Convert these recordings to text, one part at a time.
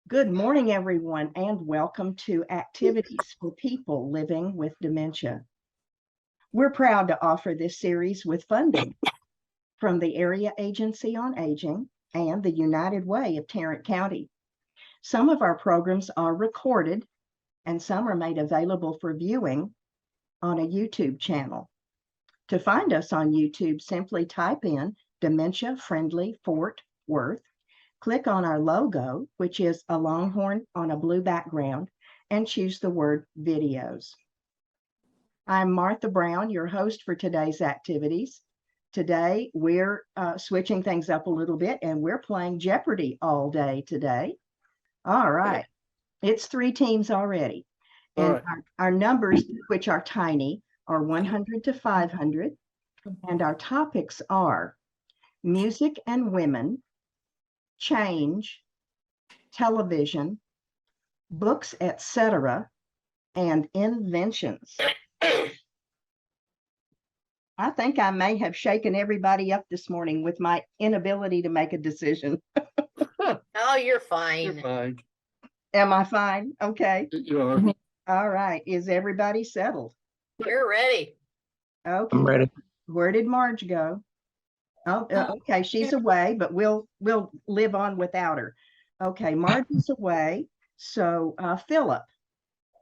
Good morning, everyone, and welcome to Activities for People Living with Dementia. We're proud to offer this series with funding from the Area Agency on Aging and the United Way of Tarrant County. Some of our programs are recorded and some are made available for viewing on a YouTube channel. To find us on YouTube, simply type in Dementia Friendly Fort Worth. Click on our logo, which is a longhorn on a blue background, and choose the word videos. I'm Martha Brown, your host for today's activities. Today, we're switching things up a little bit, and we're playing Jeopardy all day today. All right. It's 3 teams already. And Right. our numbers, which are tiny, are 100 to 500. And our topics are music and women, change, television, books, etc., and inventions. I think I may have shaken everybody up this morning with my inability to make a decision. Oh, you're fine. You're fine. Am I fine? Okay. You are. All right. Is everybody settled? You're ready. Okay. I'm ready. Where did Marge go? Oh, okay. She's away, but we'll live on without her. Okay. Marge is away. So, Philip,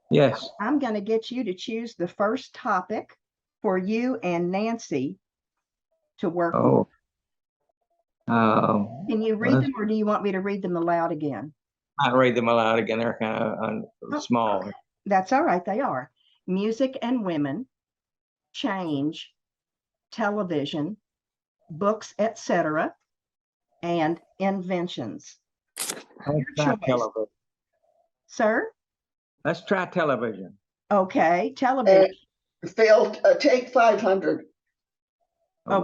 Yes. I'm going to get you to choose the first topic for you and Nancy to work on. Oh. Can you read them, or do you want me to read them aloud again? I read them aloud again. They're kind of small. Okay. That's all right. They are music and women, change, television, books, etc., and inventions. Let's try television. Sir? Let's try television. Okay, television. Phil, take 500. Oh,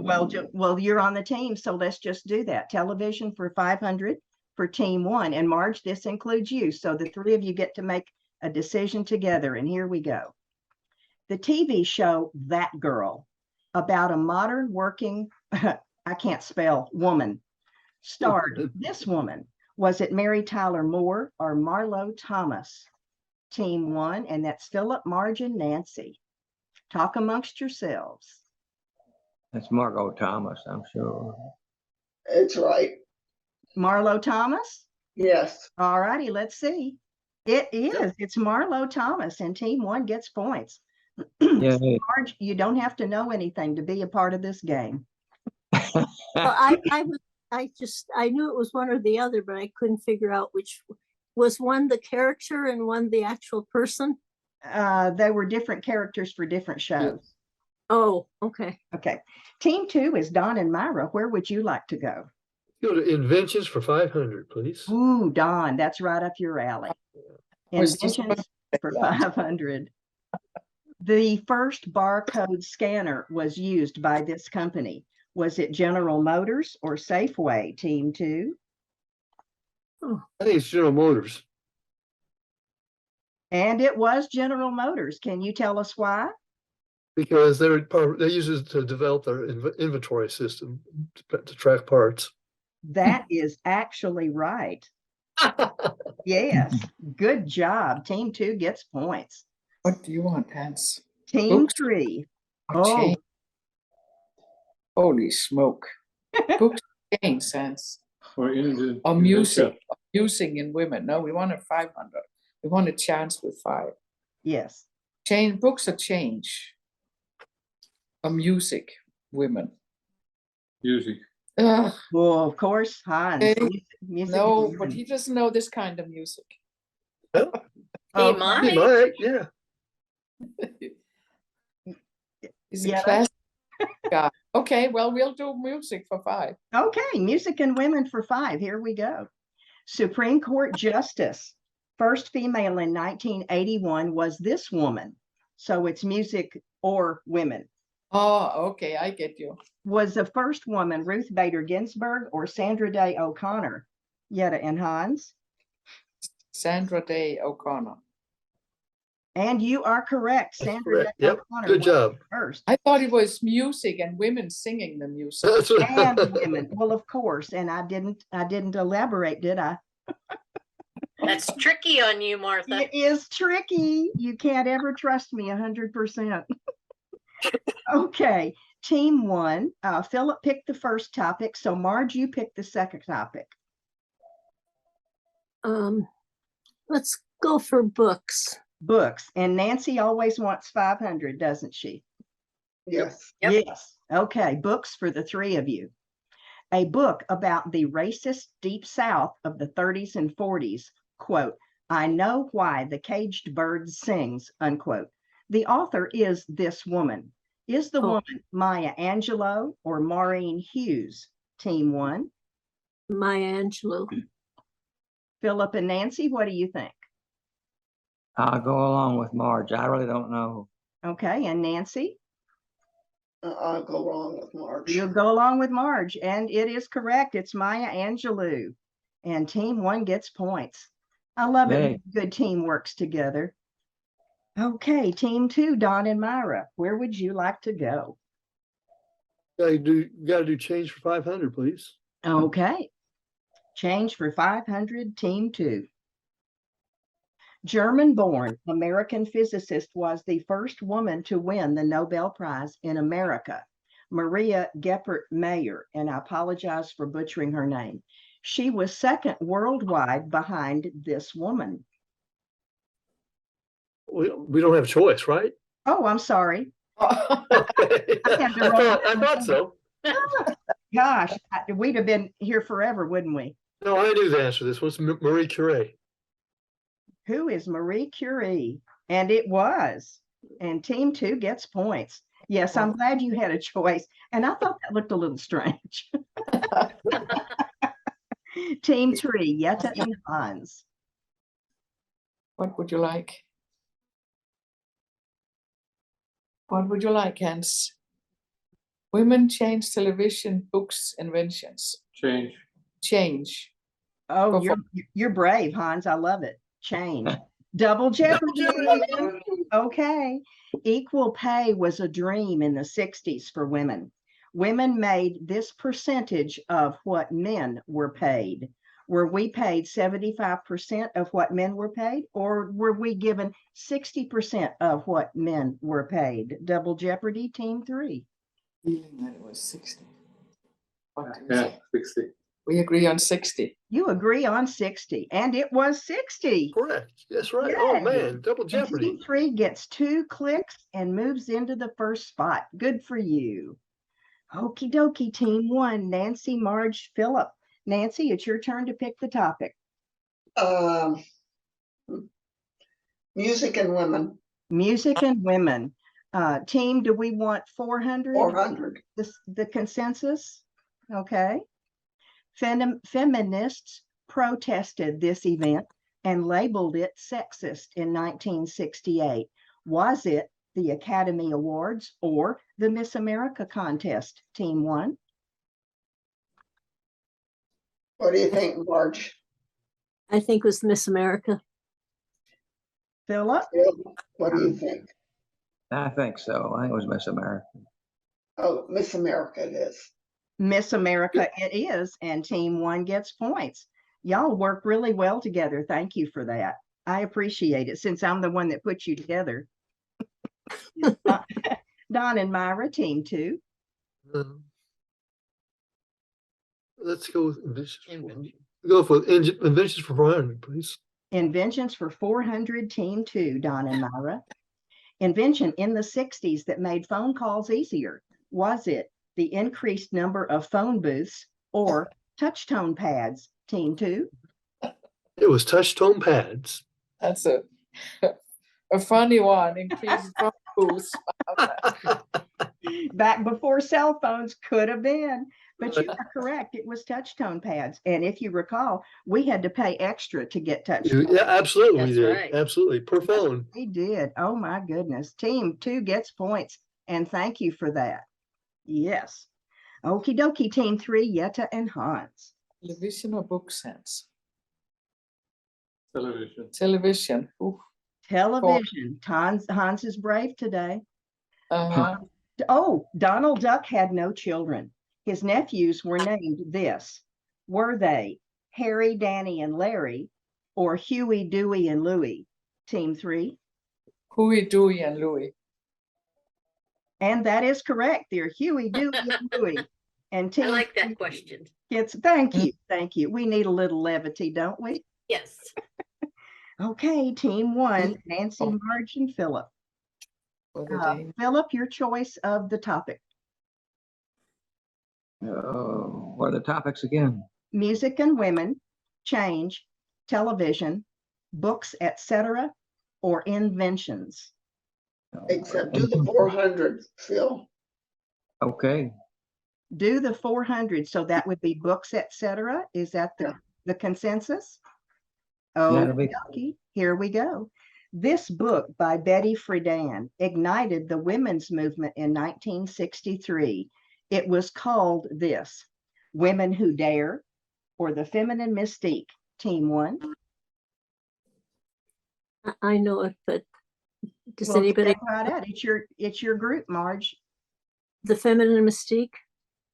well, you're on the team, so let's just do that. Television for 500 for team 1. And Marge, this includes you. So the 3 of you get to make a decision together. And here we go. The TV show That Girl, about a modern working, I can't spell, woman, starred this woman. Was it Mary Tyler Moore or Marlo Thomas? Team 1, and that's Philip, Marge, and Nancy. Talk amongst yourselves. That's Margot Thomas, I'm sure. It's right. Marlo Thomas? Yes. All righty, let's see. It is. It's Marlo Thomas, and team 1 gets points. Yeah. Marge, you don't have to know anything to be a part of this game. Well, I knew it was one or the other, but I couldn't figure out which was one the character and one the actual person. They were different characters for different shows. Oh, okay. Okay. Team 2 is Don and Myra. Where would you like to go? Go to inventions for 500, please. Ooh, Don, that's right up your alley. Inventions for 500. The first barcode scanner was used by this company. Was it General Motors or Safeway, team 2? I think it's General Motors. And it was General Motors. Can you tell us why? Because they use it to develop their inventory system to track parts. That is actually right. Yes, good job. Team 2 gets points. What do you want, Hans? Team Books? 3. Oh, Oh, holy smoke. Books change sense. Or Or music. Using in women. No, we wanted 500. We want a chance with 5. yes. Change books are change. Or music, women. Music. Ugh, Well, of course, Hans. Hey, Music no, is but he doesn't know this kind of music. He okay. might. He might, yeah. He's Yeah. a classic guy. Okay, well, we'll do music for 5. Okay, music and women for 5. Here we go. Supreme Court Justice, first female in 1981 was this woman. So it's music or women. Oh, okay, I get you. Was the first woman Ruth Bader Ginsburg or Sandra Day O'Connor? Yetta and Hans. Sandra Day O'Connor. And you are correct. That's Sandra correct. Day Yep, O'Connor good was job. first. I thought it was music and women singing the music. That's And right. women. Well, of course. And I didn't elaborate, did I? That's tricky on you, Martha. It is tricky. You can't ever trust me 100%. Okay, team one. Philip picked the first topic. So Marge, you picked the second topic. Let's go for books. Books. And Nancy always wants 500, doesn't she? Yes. Yep. Yes. Okay, books for the three of you. A book about the racist Deep South of the 30s and 40s. Quote, I know why the caged bird sings, unquote. The author is this woman. Is the woman Maya Angelou or Maureen Hughes? Team one. Maya Angelou. Philip and Nancy, what do you think? I'll go along with Marge. I really don't know. Okay, and Nancy? I'll go wrong with Marge. You'll go along with Marge, and it is correct. It's Maya Angelou. And team one gets points. I love it Yay. when good team works together. Okay, team two, Don and Myra, where would you like to go? Gotta do change for 500, please. Okay, change for 500, team two. German-born American physicist was the first woman to win the Nobel Prize in America, Maria Geppert-Mayer, and I apologize for butchering her name. She was second worldwide behind this woman. We don't have a choice, right? Oh, I'm sorry. Okay. had the wrong- I thought so. Gosh, we'd have been here forever, wouldn't we? No, I knew the answer to this. What's Marie Curie? Who is Marie Curie? And it was. And team two gets points. Yes, I'm glad you had a choice. And I thought that looked a little strange. Team three, Yetta and Hans. What would you like? What would you like, Hans? Women change television, books, inventions. Change. Oh, Go you're brave, Hans. I love it. Change. Double Jeopardy. Okay. Equal pay was a dream in the 60s for women. Women made this percentage of what men were paid. Were we paid 75% of what men were paid, or were we given 60% of what men were paid? Double Jeopardy, team three. Feeling that it was 60. What do you say? 60. We agree on 60. You agree on 60, and it was 60. Correct. That's right. Oh Yay. man, double And jeopardy. team three gets 2 clicks and moves into the first spot. Good for you. Okie dokie, team one, Nancy, Marge, Philip. Nancy, it's your turn to pick the topic. Music and women, Music and women. Team, do we want 400? 400. The consensus? Okay. Feminists protested this event and labeled it sexist in 1968. Was it the Academy Awards or the Miss America contest? Team one. What do you think, Marge? I think it was Miss America. Philip? What do you think? I think so. I think it was Miss America. Oh, Miss America it is. Miss America it is, and team one gets points. Y'all work really well together. Thank you for that. I appreciate it since I'm the one that put you together. Don and Myra, team two. Let's go with inventions. Go for inventions for 400, please. Inventions for 400, team two, Don and Myra. Invention in the 60s that made phone calls easier. Was it the increased number of phone booths or touch tone pads? Team two. It was touch tone pads. That's a funny one. Increased phone booths. Back before cell phones could have been, but you are correct. It was touch tone pads. And if you recall, we had to pay extra to get touch tone. Yeah, absolutely. We That's did. right. Absolutely. Per phone. We did. Oh my goodness. Team two gets points. And thank you for that. Yes. Okie dokie, team three, Yetta and Hans. Television or book sense? Television. Television. Ooh. Television. Hans is brave today. Uh-huh. Oh, Donald Duck had no children. His nephews were named this. Were they Harry, Danny, and Larry, or Huey, Dewey, and Louie? Team 3. Huey, Dewey, and Louie. And that is correct. They're Huey, Dewey, and Louie. And I team like that 3 question. gets, thank you, thank you. We need a little levity, don't we? Yes. Okay, team 1, Nancy, Marge, and Philip. What are they? Philip, your choice of the topic. What are the topics again? Music and women, change, television, books, etc., or inventions. Except do the 400, Phil. Okay, Do the 400, so that would be books, etc. Is that the consensus? Oh, that'll be, here we go. This book by Betty Friedan ignited the women's movement in 1963. It was called this: Women Who Dare, or The Feminine Mystique. Team 1. I know it, but does Well, anybody, check right out. It's your group, Marge. the feminine mystique?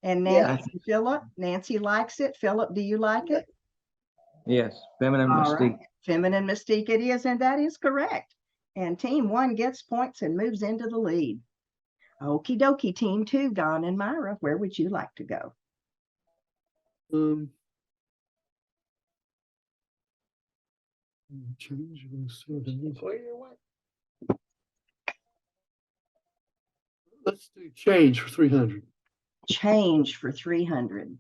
And Yeah. Nancy and Philip. Nancy likes it. Philip, do you like it? yes, feminine All mystique. right. Feminine Mystique it is, and that is correct. And team 1 gets points and moves into the lead. Okie dokie, team 2, Don and Myra, where would you like to go? Let's do change for 300. Change for 300.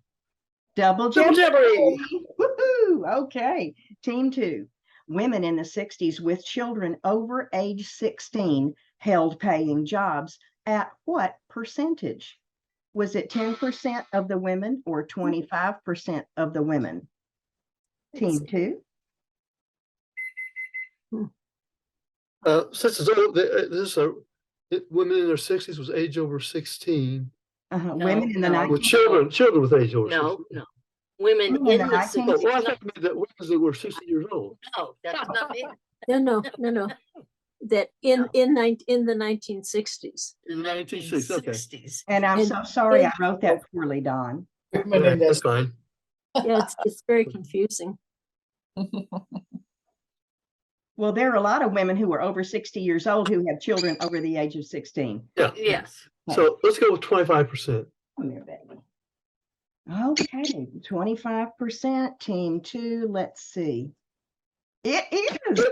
Double Double Jeopardy. Jeopardy! Woohoo! Okay, team 2. Women in the 60s with children over age 16 held paying jobs at what percentage? Was it 10% of the women or 25% of the women? Team 2. Since it's old, women in their 60s was age over 16 Women in the no. with 19 children with age over No, 16. no. Women Women in in the the 19 Oh, city. well, I thought you meant that women that were 60 years old. No, that's not it. No. That in the 1960s. In the 1960s, okay. 60s. And I'm And so sorry I kids- wrote that poorly, Don. Women Yeah, in their that's fine. Yeah, it's very confusing. Well, there are a lot of women who are over 60 years old who have children over the age of 16. Yeah. Yes. So let's go with 25%. Come here, baby. Okay, 25%, team 2. Let's see. It is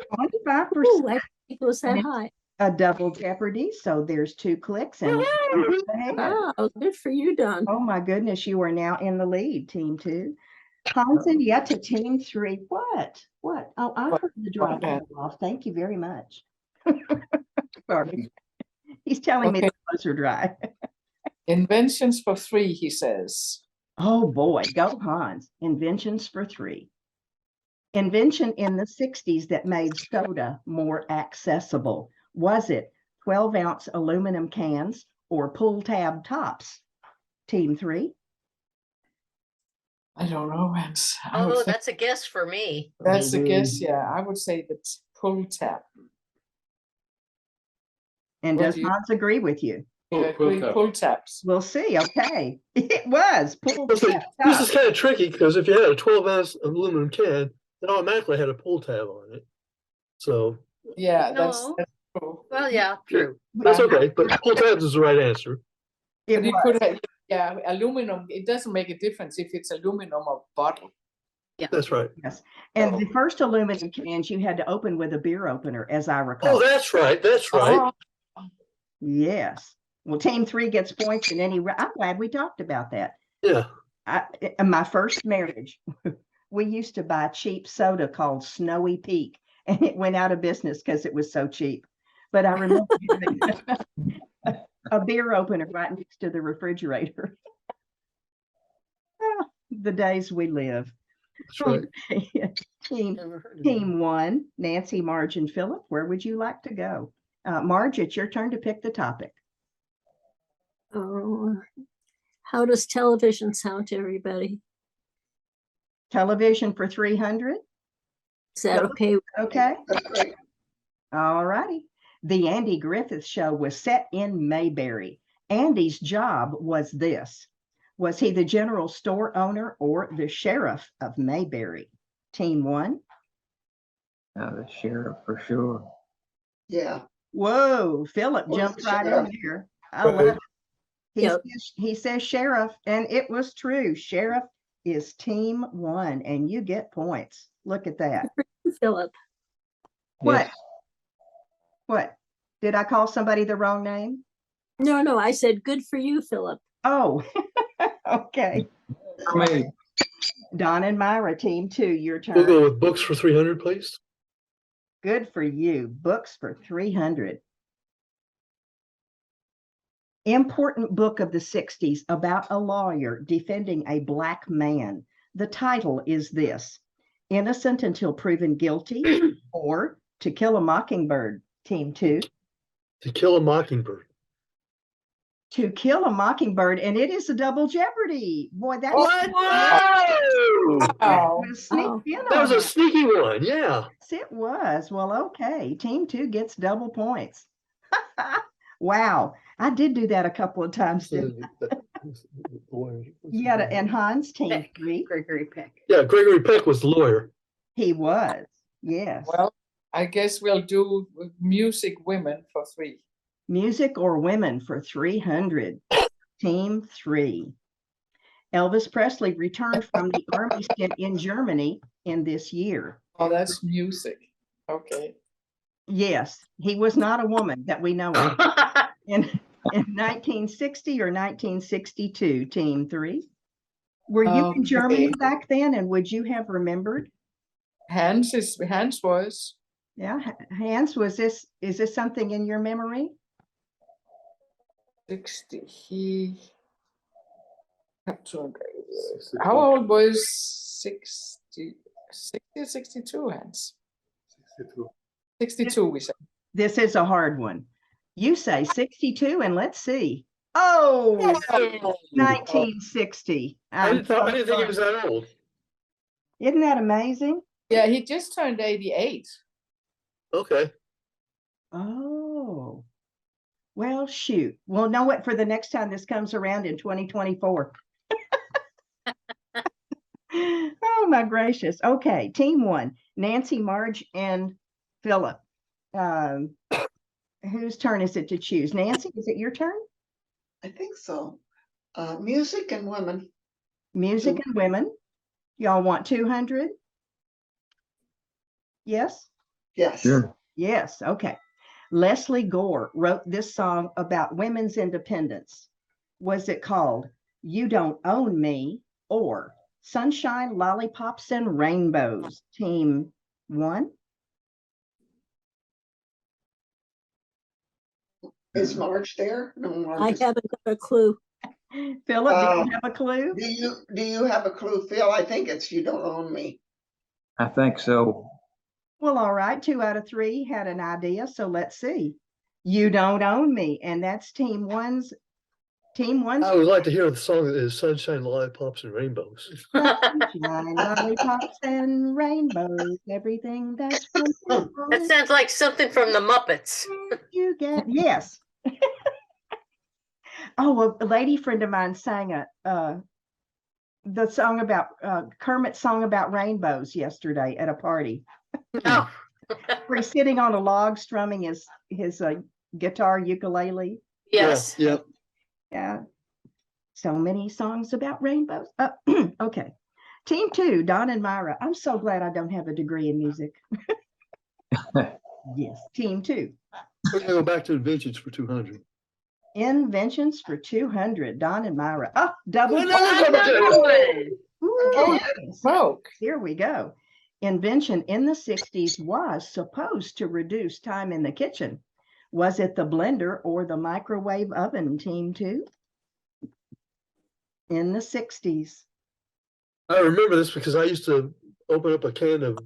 25%. Ooh, I think it was that high. A double Jeopardy. So there's 2 clicks and we're ahead. Oh, good for you, Don. Oh my goodness, you are now in the lead, team 2. Hansen, yeah, to team 3. What? Oh, I heard the drive off. Thank you very much. Sorry. He's telling me Okay. the closer drive. Inventions for 3, he says. Oh boy, go Hans. Inventions for 3. Invention in the 60s that made soda more accessible. Was it 12-ounce aluminum cans or pull tab tops? Team 3. I don't know, Hans. I would Oh, think that's a guess for me. that's a guess, yeah. I would say that's pull tab. And What does do you- Hans agree with you? Pull tabs. We'll see. Okay. It was pull Let's see, tab this is tops. kind of tricky because if you had a 12-ounce aluminum can, it automatically had a pull tab on it. So Yeah, No. that's true. Well, yeah, true. that's okay, but pull tabs is the right answer. It But you was. could have, yeah, aluminum, it doesn't make a difference if it's aluminum or bottle. That's right. Yes. And the first aluminum cans you had to open with a beer opener, as I Oh, recall. that's right. That's right. Oh, Yes. Well, team 3 gets points in any. I'm glad we talked about that. Yeah. In my first marriage, we used to buy cheap soda called Snowy Peak, and it went out of business because it was so cheap. But I remember having a beer opener right next to the refrigerator. Ah, the days we live. That's right. Okay. Never heard of that. Team 1, Nancy, Marge, and Philip, where would you like to go? Marge, it's your turn to pick the topic. Oh, how does television sound to everybody? Television for 300. Is that okay? Okay. That's right. All righty. The Andy Griffith Show was set in Mayberry. Andy's job was this. Was he the general store owner or the sheriff of Mayberry? Team 1. The sheriff for sure. Yeah. Whoa, Philip Oh, jumped right in sheriff. there. I love Right. it. He Yep. he says sheriff, and it was true. Sheriff is team one, and you get points. Look at that. Philip. What? Yes. What? Did I call somebody the wrong name? No, no, I said, good for you, Philip. Oh, okay. For me. Don and Myra, team two, your We'll turn. go with books for 300, please. Good for you. Books for 300. Important book of the 60s about a lawyer defending a black man. The title is this: Innocent Until Proven Guilty, or To Kill a Mockingbird, team two. To Kill a Mockingbird. To Kill a Mockingbird, and it is a double Jeopardy. Boy, that What? Oh, was sneaked Oh. in That was on a us. sneaky one. Yeah. Yes, it was. Well, okay. Team two gets double points. Wow. I did do that a couple of times, didn't I? Yeah, and Hans, team Peck, three. Gregory Peck. Yeah, Gregory Peck was the lawyer. He was. Yes. well, I guess we'll do music women for 3. Music or women for 300. Team three. Elvis Presley returned from the army stint in Germany in this year. Oh, that's music. Okay. Yes, he was not a woman that we know of. In 1960 or 1962, team three. Were you in Germany Okay. back then, and would you have remembered? Hans was. Yeah, Hans, is this something in your memory? 60. How old was 60, 62, Hans? 62, we said. This is a hard one. You say 62, and let's see. Oh, 1960. I didn't think he was that old. Isn't that amazing? Yeah, he just turned 88. Okay. Oh, well, shoot. We'll know it for the next time this comes around in 2024. Oh, my gracious. Okay, team one, Nancy, Marge, and Philip. Whose turn is it to choose? Nancy, is it your turn? I think so. Music and women. Music Two. and women. Y'all want 200? Yes? Yes. Sure. Yes, okay. Leslie Gore wrote this song about women's independence. Was it called You Don't Own Me or Sunshine, Lollipops, and Rainbows? Team one. Is Marge there? No, I Marge. haven't got a clue. Philip, do you have a clue? Do you have a clue, Phil? I think it's You Don't Own Me. I think so. Well, all right. 2 out of 3 had an idea. So let's see. You Don't Own Me. And that's team one's. I would like to hear the song that is Sunshine, Lollipops, and Rainbows. Sunshine, lollipops, and rainbows. Everything that's wonderful. That sounds like something from the Muppets. You get, yes. Oh, a lady friend of mine sang the song about Kermit's song about rainbows yesterday at a party. Oh, Where he's sitting on a log strumming his guitar ukulele. yes. Yeah. Yeah. So many songs about rainbows. Okay. Team two, Don and Myra. I'm so glad I don't have a degree in music. Yes. Team two. We're gonna go back to inventions for 200. Inventions for 200. Don and Myra. Oh, double. Another one. Ooh, Smoke. here we go. Invention in the 60s was supposed to reduce time in the kitchen. Was it the blender or the microwave oven, team two? In the 60s. I remember this because I used to open up a can of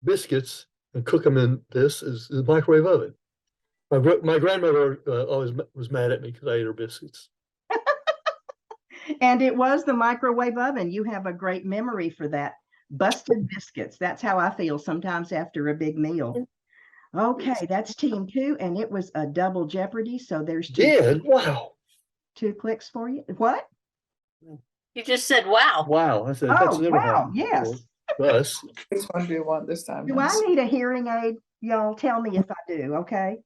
biscuits and cook them in this is the microwave oven. My grandmother always was mad at me because I ate her biscuits. And it was the microwave oven. You have a great memory for that. Busted biscuits. That's how I feel sometimes after a big meal. Okay, that's team two, and it was a double Jeopardy. So there's Wow. 2 clicks for you. What? You just said, wow. Wow. I said, Oh, that's never wow. happened Yes. before. Us. Which one do you want this time? Do I Hans? need a hearing aid? Y'all tell me if I do, okay?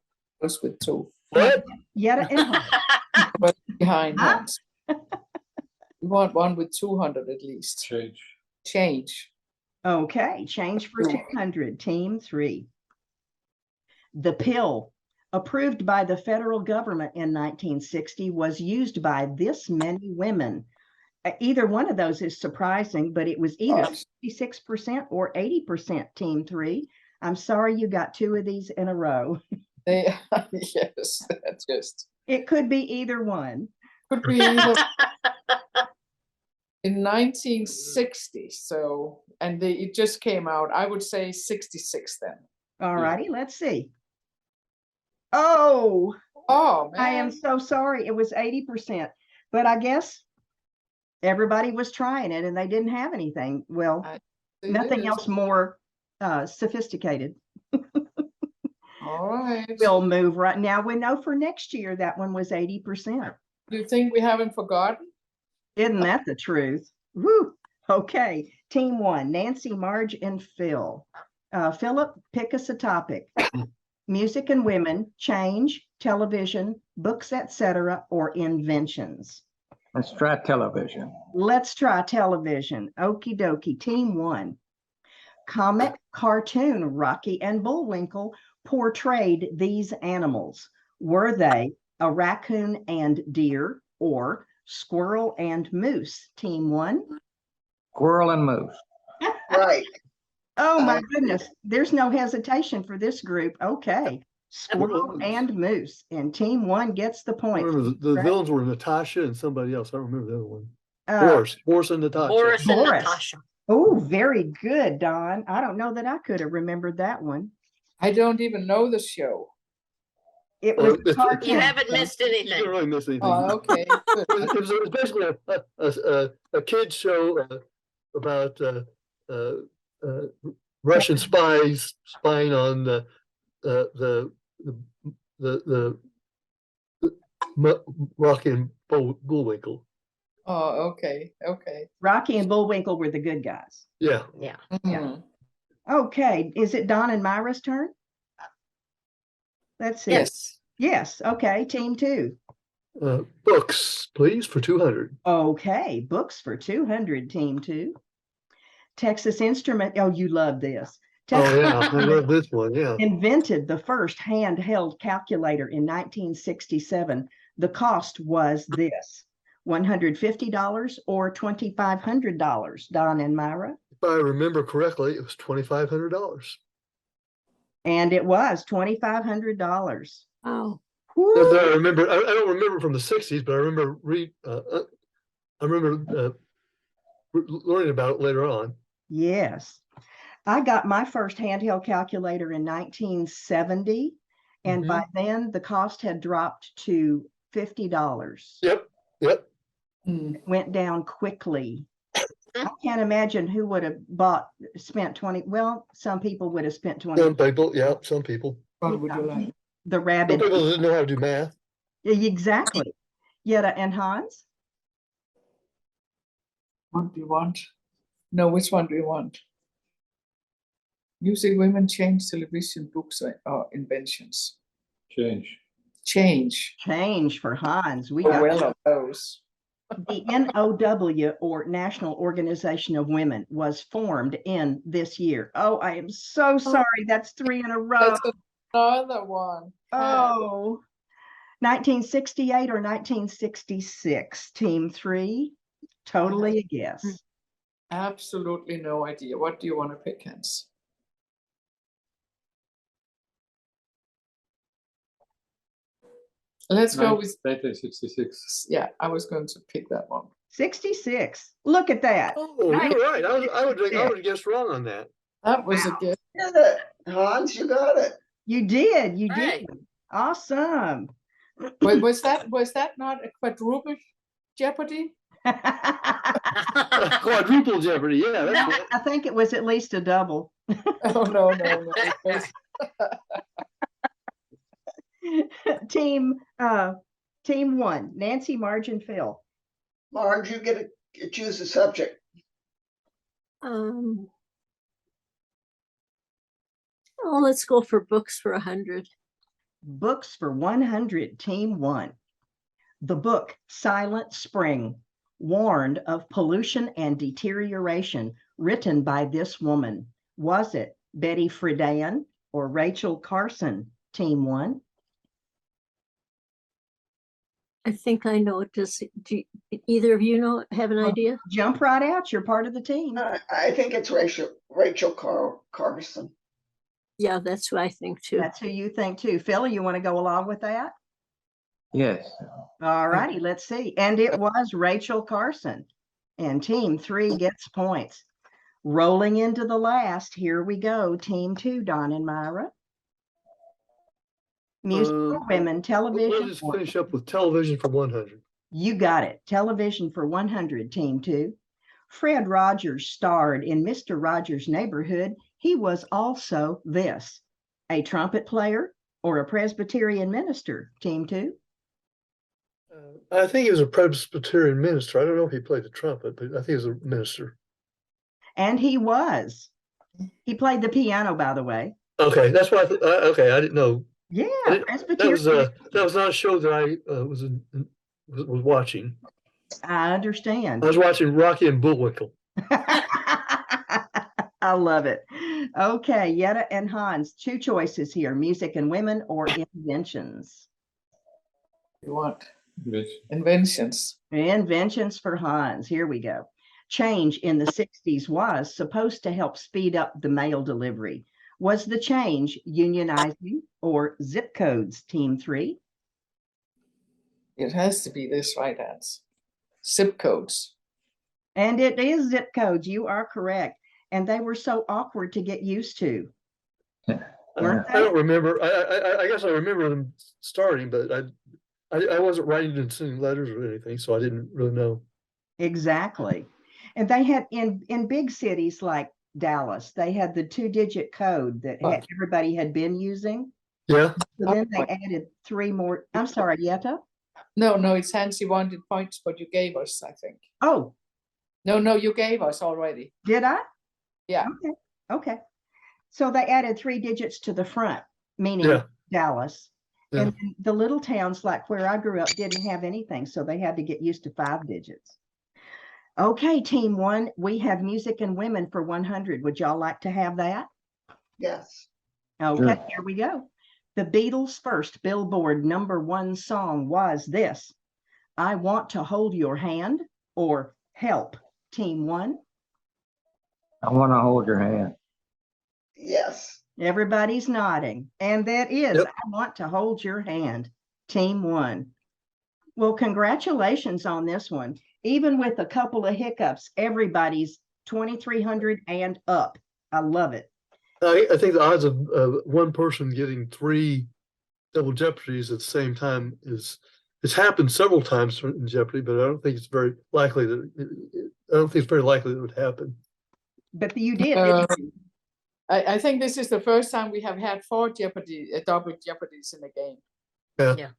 Goes with 2. What? Yetta and Hans. But behind Huh? Hans. We want one with 200 at least. Change. Okay, change for Two. 200, team 3. The pill, approved by the federal government in 1960, was used by this many women. Either one of those is surprising, but it was either Gosh. 66% or 80%, team 3. I'm sorry you got 2 of these in a row. They, yes, that's just. It could be either one. Could be either in 1960. So, and it just came out. I would say 66 then. All righty, let's see. Oh, Oh man, I am so sorry. It was 80%, but I guess everybody was trying it and they didn't have anything. Well, It nothing is. else more sophisticated. All right. We'll move right now. We know for next year that one was 80%. Do you think we haven't forgotten? Isn't that the truth? Woo. Okay, team 1, Nancy, Marge, and Phil. Philip, pick us a topic. Music and women, change, television, books, etc., or inventions. Let's try television. Let's try television. Okie dokie. Team 1. Comic cartoon Rocky and Bullwinkle portrayed these animals. Were they a raccoon and deer or squirrel and moose? Team 1. Squirrel and moose. Right. Oh my goodness. There's no hesitation for this group. Okay. Squirrel and moose. And team 1 gets the I point. remember the Right. villains were Natasha and somebody else. I don't remember the other one. Uh, Boris and Natasha. Boris and Boris. Natasha. oh, very good, Don. I don't know that I could have remembered that one. I don't even know the show. It Oh, was a it's- cartoon. You haven't missed You didn't anything. really miss anything. Oh, okay. Good. It was basically a kid's show about Russian spies spying on the Rocky and Bullwinkle. Oh, okay. Okay. Rocky and Bullwinkle were the good guys. Yeah. Yeah. Mhm. Okay, is it Don and Myra's turn? Let's see. Yes. Yes, okay, team 2. Books, please, for 200. Okay, books for 200, team 2. Texas Instrument, oh, you love this. Oh, Texas yeah, I Instrument love this one, yeah. invented the first handheld calculator in 1967. The cost was this, $150 or $2,500, Don and Myra? If I remember correctly, it was $2,500. And it was $2,500. Wow. As I Woo! remember, I don't remember from the 60s, but I remember learning about it later on. Yes. I got my first handheld calculator in 1970, and by then the cost had dropped to $50. Yep. Mm. It went down quickly. I can't imagine who would have spent 20. Well, some people would have spent 20. Some people, yeah, some people. What would you like? The Some rabbit. people didn't know how to do math. Exactly. Yetta and Hans. What do you want? No, which one do you want? Music, women, change, television, books, or inventions. Change. Change. Change for Hans. We Oh, got well of those. the NOW, or National Organization of Women, was formed in this year. Oh, I am so sorry. That's 3 in a row. That's another one. Oh, 1968 or 1966, team 3, totally a guess. Absolutely no idea. What do you want to pick, Hans? Let's go with, 1966. yeah, I was going to pick that one. 66. Look at that. Oh, you're right. I would have guessed wrong on that. That was a guess. Did it. Hans, you got it. You did. You Right. did. Awesome. Wait, was that not a quadruple Jeopardy? Quadruple Jeopardy, yeah. That's I think it was at least a double. Oh, no. It was- Team 1, Nancy, Marge, and Phil. Marge, you get to choose a subject. Oh, let's go for books for 100. Books for 100, Team 1. The book Silent Spring warned of pollution and deterioration, written by this woman. Was it Betty Friedan or Rachel Carson, Team 1? I think I know it. Either of you have an idea? Jump right out. You're part of the team. I think it's Rachel Carson. Yeah, that's who I think too. That's who you think too. Phil, you want to go along with that? Yes. All righty, let's see. And it was Rachel Carson. And Team 3 gets points. Rolling into the last, here we go. Team 2, Don and Myra. Music for women, We'll television. just finish up with television for 100. You got it. Television for 100, Team 2. Fred Rogers starred in Mr. Rogers' Neighborhood. He was also this: a trumpet player or a Presbyterian minister, Team 2. I think he was a Presbyterian minister. I don't know if he played the trumpet, but I think he was a minister. And he was. He played the piano, by the way. Okay, that's why. Okay, I didn't know. Yeah, That Presbyterian. was not a show that I was watching. I understand. I was watching Rocky and Bullwinkle. I love it. Okay, Yetta and Hans, 2 choices here: music and women or inventions. You want Which, inventions? Inventions for Hans. Here we go. Change in the 60s was supposed to help speed up the mail delivery. Was the change unionizing or zip codes, Team 3? It has to be this, right, Hans? Zip codes. And it is zip codes. You are correct. And they were so awkward to get used to. Weren't I they? don't remember. I guess I remember them starting, but I wasn't writing and sending letters or anything, so I didn't really know. Exactly. And they had in big cities like Dallas, they had the 2-digit code that everybody had been using. Yeah. So then they added 3 more. I'm sorry, Yetta? No, it's Hans. You wanted points, but you gave us, I think. Oh, No, you gave us already. did I? Yeah. Okay. So they added 3 digits to the front, meaning Yeah. Dallas. Yeah. And then the little towns like where I grew up didn't have anything, so they had to get used to 5 digits. Okay, Team 1, we have music and women for 100. Would y'all like to have that? Yes. Okay, Sure. Here we go. The Beatles' first Billboard #1 song was this: I Want to Hold Your Hand or Help, Team 1. I want to hold your hand. Yes. Everybody's nodding. And that is, Yep. I Want to Hold Your Hand, Team 1. Well, congratulations on this one. Even with a couple of hiccups, everybody's 2,300 and up. I love it. I think the odds of one person getting 3 double jeopardies at the same time it's happened several times in Jeopardy, but I don't think it's very likely that it would happen. But you did. Uh, didn't you? I think this is the first time we have had 4 double jeopardies in a game. Yeah.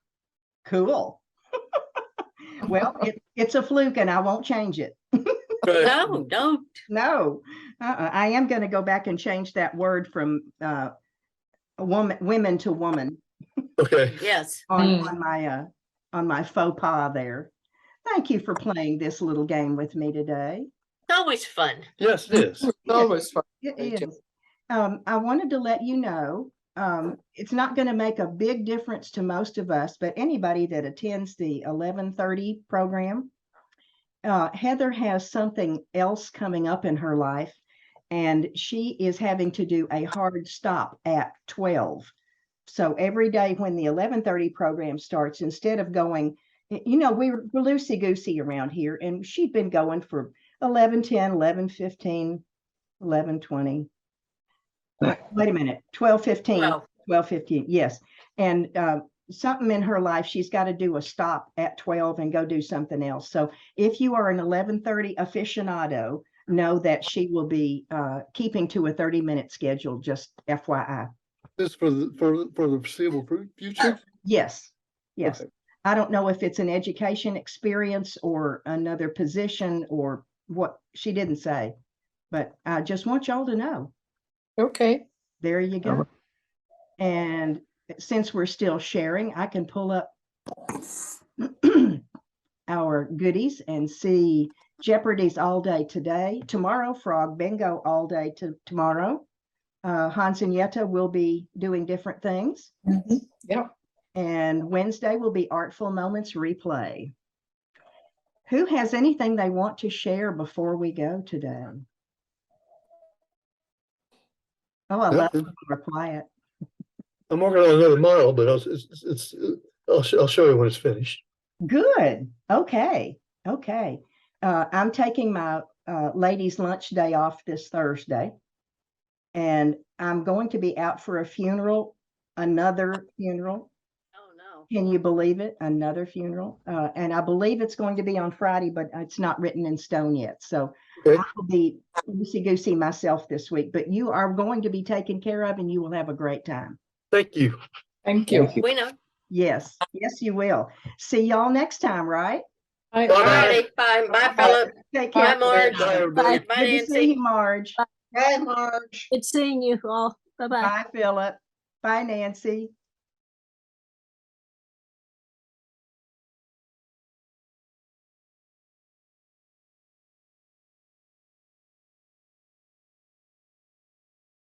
Cool. Well, it's a fluke and I won't change it. No, don't. No, I am going to go back and change that word from women to woman Okay. Yes. on my faux pas there. Thank you for playing this little game with me today. It's always fun. Yes, it is. It's always fun. It Thank you. is. I wanted to let you know, it's not going to make a big difference to most of us, but anybody that attends the 11:30 program, Heather has something else coming up in her life, and she is having to do a hard stop at 12. So every day when the 11:30 program starts, instead of going, we're loosey-goosey around here, and she'd been going for 11:10, 11:15, 11:20. Wait a minute, 12:15, Well, 12:15, yes. And something in her life, she's got to do a stop at 12 and go do something else. So if you are an 11:30 aficionado, know that she will be keeping to a 30-minute schedule, just FYI. This for the foreseeable future? Yes. Okay. I don't know if it's an education experience or another position or what, she didn't say, but I just want y'all to know. Okay. There you go. And since we're still sharing, I can pull up our goodies and see Jeopardy's all day today. Tomorrow, Frog Bingo all day tomorrow. Hans and Yetta will be doing different things. Yeah. And Wednesday will be Artful Moments replay. Who has anything they want to share before we go today? Oh, I love when we're quiet. I'm working on another model, but I'll show you when it's finished. Good. Okay. Okay. I'm taking my ladies' lunch day off this Thursday, and I'm going to be out for a funeral, another funeral. Oh, no. Can you believe it? Another funeral. And I believe it's going to be on Friday, but it's not written in stone yet. So Okay. I will be loosey-goosey myself this week, but you are going to be taken care of and you will have a great time. Thank you. Thank you. We know. Yes. Yes, you will. See y'all next time, right? Bye. Bye. Alrighty, bye. Bye, Philip. Take Bye, care. Marge. Bye, everybody. Bye. Bye, Good to see Nancy. you, Marge. Bye, Marge. Good seeing you all. Bye-bye. Bye, Philip. Bye, Nancy.